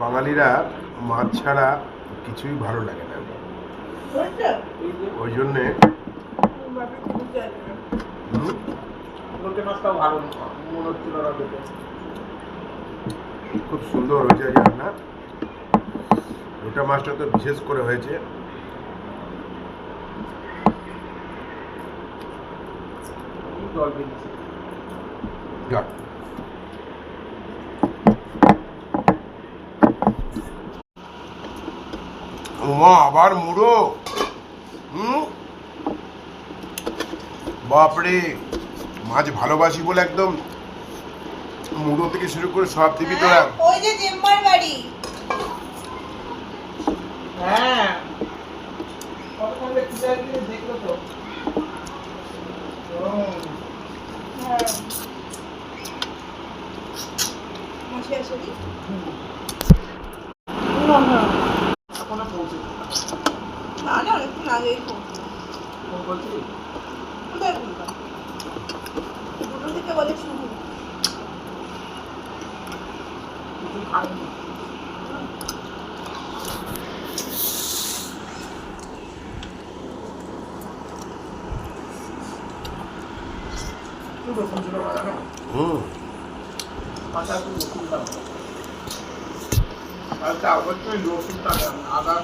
বাঙালিরা মাছ ছাড়া কিছুই ভালো লাগে না, ওই জন্যে খুব সুন্দর হয়েছে রান্না। ওটা মাছটা তো বিশেষ করে হয়েছে। আবার মুড়ো, বাপরে, মাছ ভালোবাসি বলে একদম মুড়ো থেকে শুরু করে সব দিবি তোরা। ওই যে জেম্মার বাড়ি। হ্যাঁ কতক্ষণ দেখলো তো। না না অনেকক্ষণ আগেই ফোন বলছি কোথায় বললাম দুটো থেকে বলে শুরু। কিছু খাইনি। রসুন ছিল বাজানো, পাতা একটু রসুন দাও, কালকে অবশ্যই রসুনটা আদা